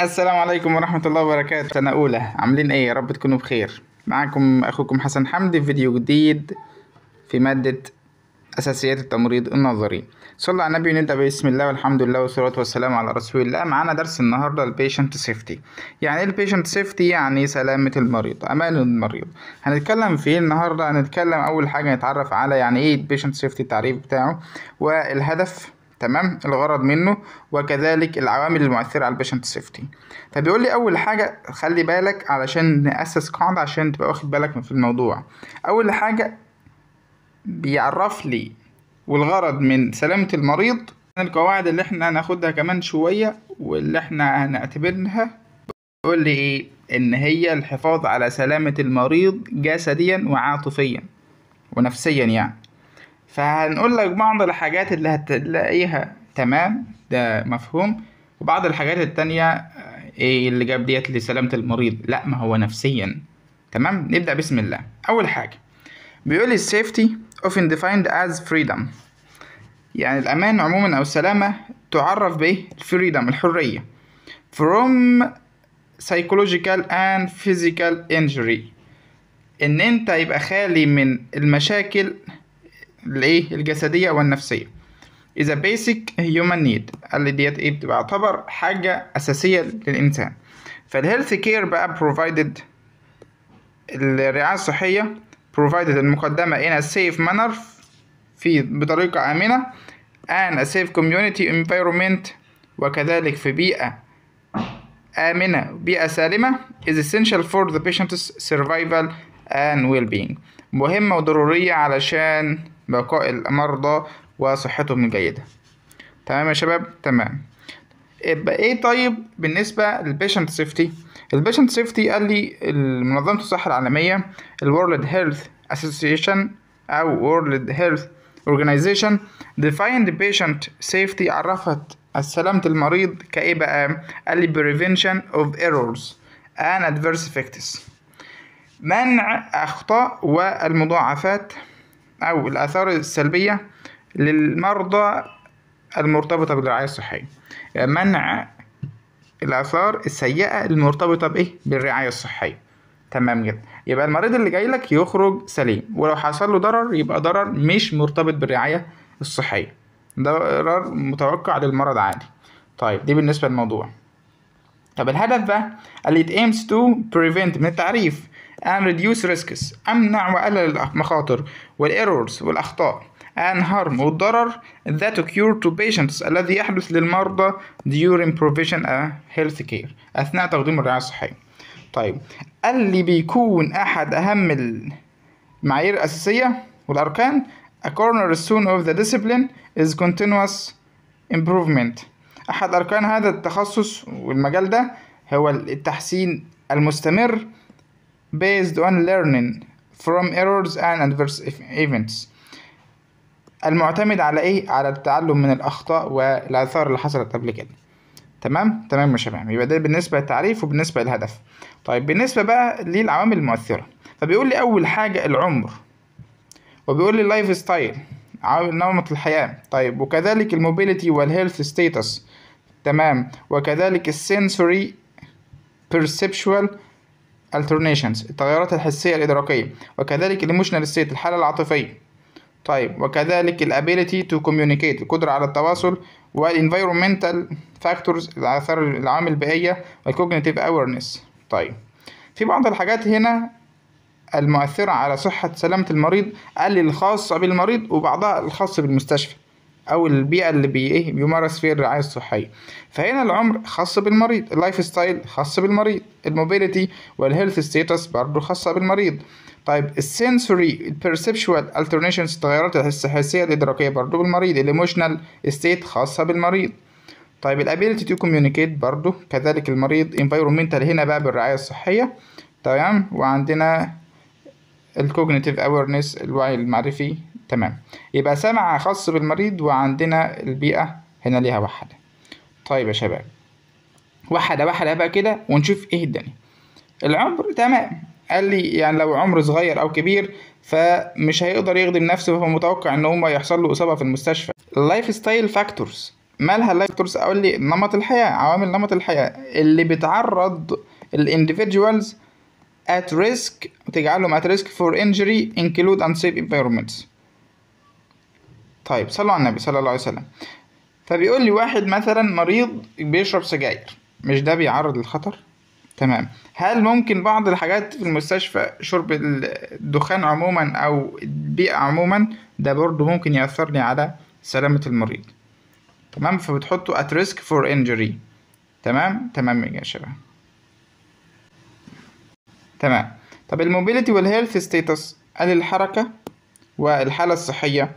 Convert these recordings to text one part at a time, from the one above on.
السلام عليكم ورحمة الله وبركاته. سنة أولى، عاملين إيه؟ يا رب تكونوا بخير. معكم أخوكم حسن حمدي في فيديو جديد في مادة أساسيات التمريض النظري. صلى على النبي ونبدأ بسم الله والحمد لله والصلاة والسلام على رسول الله. معانا درس النهاردة البيشنت سيفتي. يعني إيه البيشنت سيفتي؟ يعني سلامة المريض، أمان المريض. هنتكلم فيه النهاردة. هنتكلم أول حاجة نتعرف على يعني إيه البيشنت سيفتي، التعريف بتاعه والهدف، تمام، الغرض منه، وكذلك العوامل المؤثرة على البيشنت سيفتي. فبيقول لي أول حاجة خلي بالك علشان نأسس قاعدة عشان تبقى واخد بالك في الموضوع. أول حاجة بيعرف لي والغرض من سلامة المريض. القواعد اللي احنا هناخدها كمان شوية واللي احنا هنعتبرها بيقول لي ايه؟ ان هي الحفاظ على سلامة المريض جسديا وعاطفيا ونفسيا يعني. فهنقول لك بعض الحاجات اللي هتلاقيها، تمام، ده مفهوم، وبعض الحاجات التانية ايه اللي جاب ديت لسلامة المريض؟ لا، ما هو نفسيا. تمام، نبدأ بسم الله. اول حاجة بيقول لي safety often defined as freedom، يعني الأمان عموما أو السلامة تعرف بإيه؟ freedom، الحرية، from psychological and physical injury، إن أنت يبقى خالي من المشاكل الإيه؟ الجسدية والنفسية. is a basic human need، اللي ديت إيه؟ بتبقى تعتبر حاجة أساسية للإنسان. فالهيلث كير بقى provided، الرعاية الصحية provided، المقدمة in a safe manner، بطريقة آمنة، and a safe community environment، وكذلك في بيئة آمنة، بيئة سالمة، is essential for the patient's survival and well-being، مهمة وضرورية علشان بقاء المرضى وصحتهم الجيدة. تمام يا شباب؟ تمام. يبقى ايه طيب بالنسبة للبيشنت سيفتي؟ البيشنت سيفتي قال لي منظمة الصحة العالمية، الورلد هيلث اسوسيشن او وورلد هيلث organization defined patient safety، عرفت سلامة المريض كايه بقى؟ قال لي prevention of errors and adverse effects، منع اخطاء والمضاعفات او الاثار السلبية للمرضى المرتبطة بالرعاية الصحية، يعني منع الآثار السيئة المرتبطة بإيه؟ بالرعاية الصحية. تمام جدا. يبقى المريض اللي جاي لك يخرج سليم، ولو حصل له ضرر يبقى ضرر مش مرتبط بالرعاية الصحية، ضرر متوقع للمرض عادي. طيب دي بالنسبة للموضوع. طب الهدف بقى اللي it aims to prevent، من التعريف، and reduce risks، أمنع وأقلل المخاطر والerrors والأخطاء، and harm والضرر that occur to patients، الذي يحدث للمرضى during provision a health care، أثناء تقديم الرعاية الصحية. طيب اللي بيكون أحد أهم المعايير الأساسية والأركان a cornerstone of the discipline is continuous improvement، أحد أركان هذا التخصص والمجال ده هو التحسين المستمر based on learning from errors and adverse events، المعتمد على إيه؟ على التعلم من الأخطاء والآثار اللي حصلت قبل كده. تمام يا شباب. يبقى ده بالنسبة للتعريف وبالنسبة للهدف. طيب بالنسبة بقى للعوامل المؤثرة، فبيقول لي أول حاجة العمر، وبيقول لي اللايف ستايل، نمط الحياة، طيب، وكذلك الموبيليتي والهيلث ستيتس، تمام، وكذلك السنسوري perceptual alternations، التغيرات الحسية الإدراكية، وكذلك الايموشنال ستيت، الحالة العاطفية، طيب، وكذلك الابيليتي تو كوميونيكيت، القدرة على التواصل، والانفيرومنتال فاكتورز، العوامل البيئية، والكوجنيتيف اويرنس. طيب في بعض الحاجات هنا المؤثرة على صحة سلامة المريض، قال لي الخاصة بالمريض وبعضها الخاص بالمستشفى او البيئة اللي بيمارس فيها الرعاية الصحية. فهنا العمر خاص بالمريض، اللايف ستايل خاص بالمريض، الموبيليتي والهيلث ستيتس برضو خاصة بالمريض. طيب السنسوري perceptual alternations، التغيرات الحسية الإدراكية برضو بالمريض، الايموشنال ستيت خاصة بالمريض. طيب الابيليتي تو كوميونيكيت برضو كذلك المريض، environmental هنا بقى بالرعاية الصحية، تمام، وعندنا الكوجنيتيف اويرنس، الوعي المعرفي. تمام، يبقى سمع خاص بالمريض، وعندنا البيئة هنا ليها واحدة. طيب يا شباب، واحدة بقى كده ونشوف ايه الدنيا. العمر، تمام، قال لي يعني لو عمر صغير او كبير فمش هيقدر يخدم نفسه، فهو متوقع ان هو يحصل له اصابة في المستشفى. اللايف ستايل فاكتورز مالها اللايف فاكتورز؟ اقول لي نمط الحياه، عوامل نمط الحياه اللي بتعرض الانديفيدوالز at risk وتجعلهم at risk for injury include unsafe environments. طيب صلوا على النبي صلى الله عليه وسلم. فبيقول لي واحد مثلا مريض بيشرب سجاير، مش ده بيعرض للخطر؟ تمام. هل ممكن بعض الحاجات في المستشفى شرب الدخان عموما او البيئة عموما ده برضو ممكن يأثر لي على سلامة المريض؟ تمام. فبتحطه at risk for injury. تمام يا شباب. تمام. طب الموبيليتي والهيلث ستيتس، قال الحركة والحالة الصحية.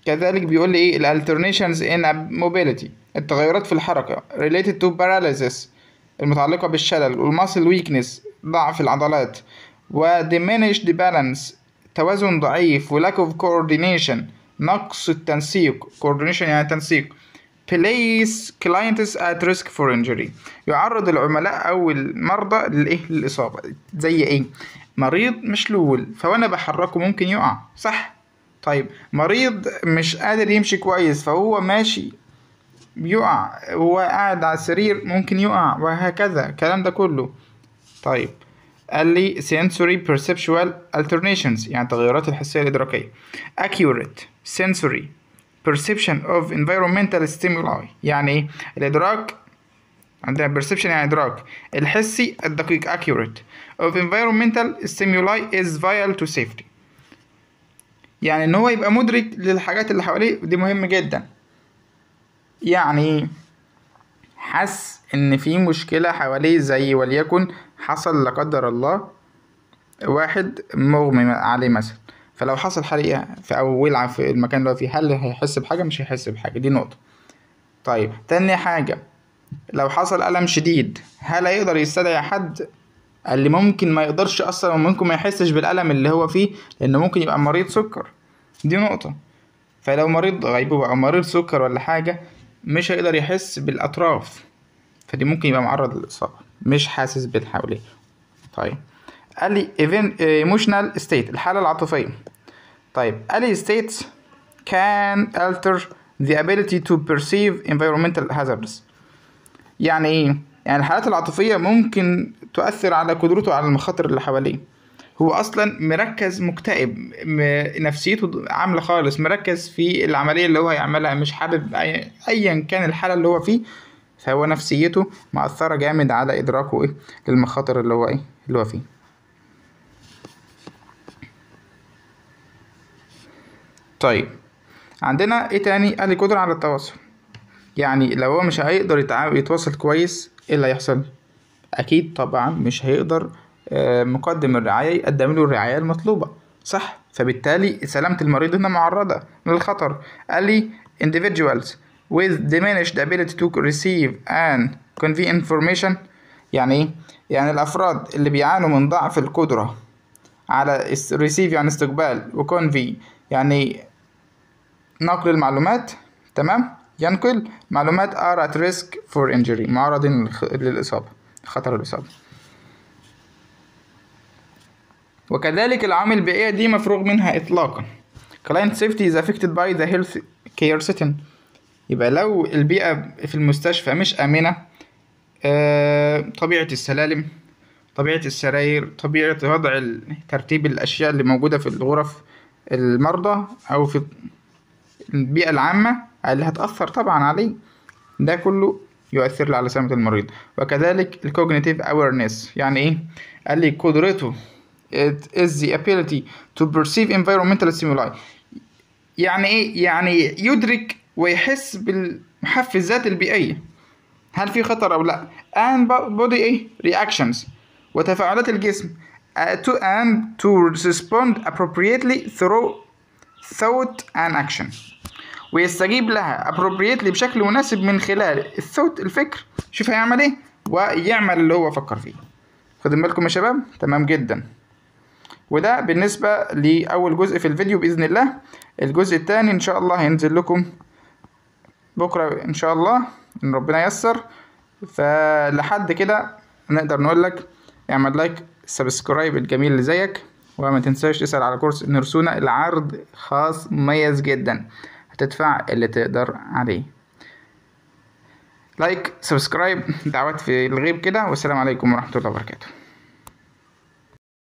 كذلك بيقول لي ايه الالترنيشنز ان موبيليتي، التغيرات في الحركة related to paralysis المتعلقة بالشلل، والماسل ويكنس ضعف العضلات، ودiminished balance توازن ضعيف، ولاck of coordination نقص التنسيق، coordination يعني تنسيق، place clients at risk for injury يعرض العملاء او المرضى للاصابة. زي ايه؟ مريض مشلول فوانا بحركه ممكن يقع، صح؟ طيب مريض مش قادر يمشي كويس فهو ماشي بيقع، هو قاعد على السرير ممكن يقع، وهكذا الكلام ده كله. طيب قال لي sensory perceptual alternations يعني تغيرات الحسية الإدراكية، accurate sensory perception of environmental stimuli يعني ايه؟ الإدراك عندنا perception يعني إدراك، الحسي الدقيق accurate of environmental stimuli is vital to safety يعني ان هو يبقى مدرك للحاجات اللي حواليه، ودي مهم جدا. يعني حس ان في مشكلة حواليه، زي وليكن حصل لا قدر الله واحد مغمى عليه مثلا، فلو حصل حريقة او ولعة في المكان اللي هو فيه، هل هيحس بحاجة؟ مش هيحس بحاجة، دي نقطة. طيب تاني حاجة، لو حصل ألم شديد هل هيقدر يستدعي حد؟ اللي ممكن ما يقدرش اصلا، وممكن ما يحسش بالألم اللي هو فيه لانه ممكن يبقى مريض سكر، دي نقطة. فلو مريض غيبوبة او مريض سكر ولا حاجة مش هيقدر يحس بالأطراف، فدي ممكن يبقى معرض للإصابة، مش حاسس بالحواليه. طيب قال لي emotional state الحالة العاطفية. طيب قال لي states can alter the ability to perceive environmental hazards يعني ايه؟ يعني الحالات العاطفية ممكن تؤثر على قدرته على المخاطر اللي حواليه. هو اصلا مركز مكتئب، نفسيته عامله خالص، مركز في العمليه اللي هو هيعملها، مش حابب ايا كان الحاله اللي هو فيه، فهو نفسيته مأثره جامد على ادراكه ايه للمخاطر اللي هو اللي هو فيه. طيب عندنا ايه تاني؟ قال لي قدره على التواصل. يعني لو هو مش هيقدر يتواصل كويس ايه اللي هيحصل؟ اكيد طبعا مش هيقدر مقدم الرعاية يقدم له الرعاية المطلوبة، صح؟ فبالتالي سلامة المريض هنا معرضة للخطر. قال لي individuals with diminished ability to receive and convey information يعني ايه؟ يعني الأفراد اللي بيعانوا من ضعف القدرة على receive يعني استقبال، وconvey يعني نقل المعلومات، تمام؟ ينقل معلومات are at risk for injury معرضين للإصابة، خطر الإصابة. وكذلك العوامل البيئية دي مفروغ منها إطلاقا. client safety is affected by the health care setting يبقى لو البيئة في المستشفى مش آمنة، طبيعة السلالم، طبيعة السراير، طبيعة وضع ترتيب الأشياء اللي موجودة في الغرف المرضى أو في البيئة العامة اللي هتأثر طبعا عليه، ده كله يؤثر على سلامة المريض. وكذلك الكوجنيتيف awareness يعني إيه؟ قال لي قدرته it is the ability to perceive environmental stimuli يعني ايه؟ يعني يدرك ويحس بالمحفزات البيئية، هل في خطر او لا، and body ايه reactions وتفاعلات الجسم to respond appropriately through thought and action ويستجيب لها appropriately بشكل مناسب من خلال الثوت الفكر، شوف هيعمل ايه ويعمل اللي هو فكر فيه. خدوا بالكم يا شباب، تمام جدا. وده بالنسبة لأول جزء في الفيديو بإذن الله. الجزء الثاني إن شاء الله هينزل لكم بكرة إن شاء الله إن ربنا ييسر. فلحد كده نقدر نقول لك اعمل لايك، سبسكرايب الجميل اللي زيك، وما تنساش تسأل على كورس نرسونا، العرض خاص مميز جدا هتدفع اللي تقدر عليه. لايك، سبسكرايب، دعوات في الغيب كده، والسلام عليكم ورحمة الله وبركاته.